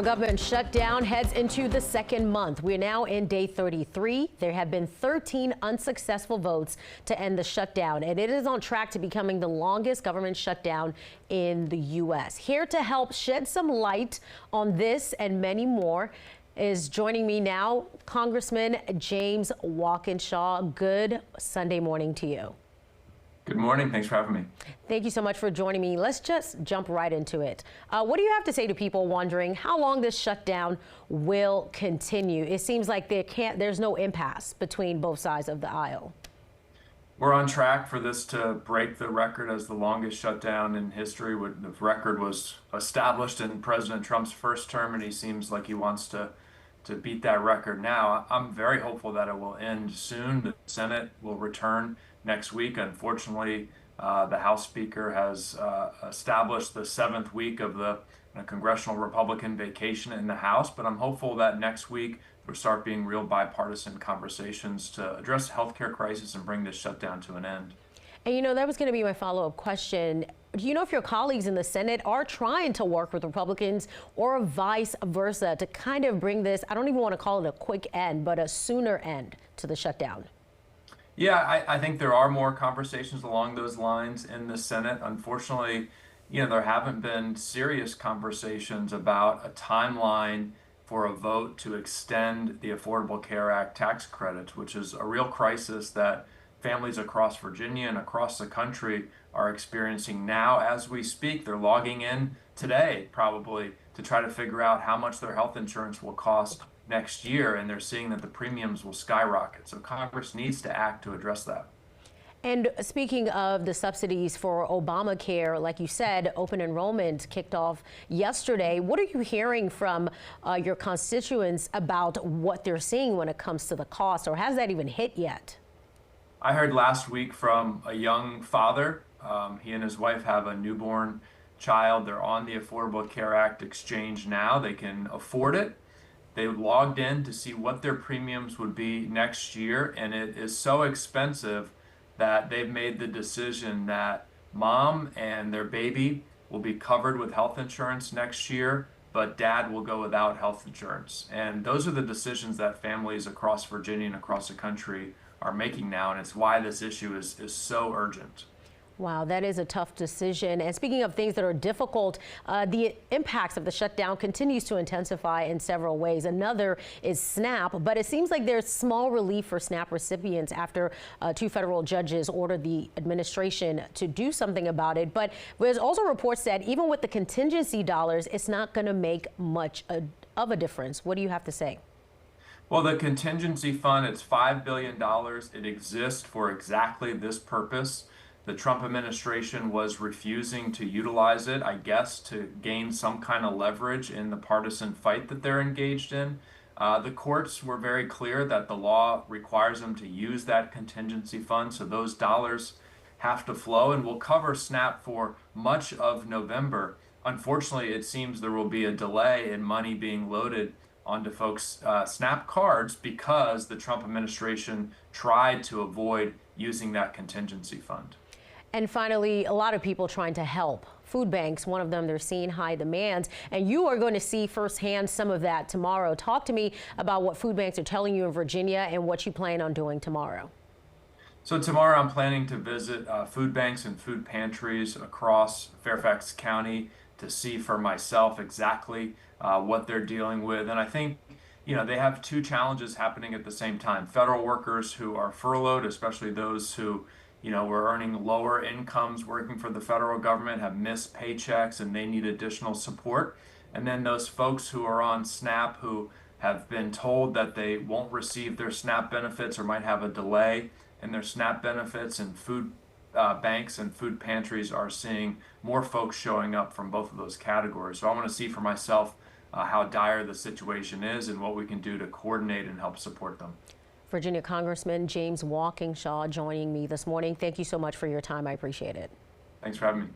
federal government shutdown heads into the second month. We're now in day 33. There have been 13 unsuccessful votes to end the shutdown, and it is on track to becoming the longest government shutdown in the U.S. Here to help shed some light on this and many more is joining me now, Congressman James Walkinshaw. Good Sunday morning to you. Good morning. Thanks for having me. Thank you so much for joining me. Let's just jump right into it. What do you have to say to people wondering how long this shutdown will continue? It seems like there's no impasse between both sides of the aisle. We're on track for this to break the record as the longest shutdown in history. The record was established in President Trump's first term, and he seems like he wants to beat that record now. I'm very hopeful that it will end soon. The Senate will return next week. Unfortunately, the House Speaker has established the 7th week of the congressional Republican vacation in the House, but I'm hopeful that next week there'll start being real bipartisan conversations to address the healthcare crisis and bring this shutdown to an end. And you know, that was going to be my follow-up question. Do you know if your colleagues in the Senate are trying to work with Republicans or vice versa to kind of bring this, I don't even want to call it a quick end, but a sooner end to the shutdown? Yeah, I think there are more conversations along those lines in the Senate. Unfortunately, there haven't been serious conversations about a timeline for a vote to extend the Affordable Care Act tax credits, which is a real crisis that families across Virginia and across the country are experiencing now as we speak. They're logging in today, probably, to try to figure out how much their health insurance will cost next year, and they're seeing that the premiums will skyrocket. So Congress needs to act to address that. And speaking of the subsidies for Obamacare, like you said, open enrollment kicked off yesterday. What are you hearing from your constituents about what they're seeing when it comes to the cost, or has that even hit yet? I heard last week from a young father. He and his wife have a newborn child. They're on the Affordable Care Act exchange now. They can afford it. They logged in to see what their premiums would be next year, and it is so expensive that they've made the decision that mom and their baby will be covered with health insurance next year, but dad will go without health insurance. And those are the decisions that families across Virginia and across the country are making now, and it's why this issue is so urgent. Wow, that is a tough decision. And speaking of things that are difficult, the impacts of the shutdown continues to intensify in several ways. Another is SNAP, but it seems like there's small relief for SNAP recipients after 2 federal judges ordered the administration to do something about it. But there's also reports that even with the contingency dollars, it's not going to make much of a difference. What do you have to say? Well, the contingency fund, it's $5 billion. It exists for exactly this purpose. The Trump administration was refusing to utilize it, I guess, to gain some kind of leverage in the partisan fight that they're engaged in. The courts were very clear that the law requires them to use that contingency fund, so those dollars have to flow, and will cover SNAP for much of November. Unfortunately, it seems there will be a delay in money being loaded onto folks' SNAP cards because the Trump administration tried to avoid using that contingency fund. And finally, a lot of people trying to help. Food banks, one of them, they're seeing high demands, and you are going to see firsthand some of that tomorrow. Talk to me about what food banks are telling you in Virginia and what you plan on doing tomorrow. So tomorrow I'm planning to visit food banks and food pantries across Fairfax County to see for myself exactly what they're dealing with. And I think, they have 2 challenges happening at the same time. Federal workers who are furloughed, especially those who were earning lower incomes working for the federal government, have missed paychecks and they need additional support. And then those folks who are on SNAP who have been told that they won't receive their SNAP benefits or might have a delay in their SNAP benefits, and food banks and food pantries are seeing more folks showing up from both of those categories. So I want to see for myself how dire the situation is and what we can do to coordinate and help support them. Virginia Congressman James Walkinshaw joining me this morning. Thank you so much for your time. I appreciate it. Thanks for having me.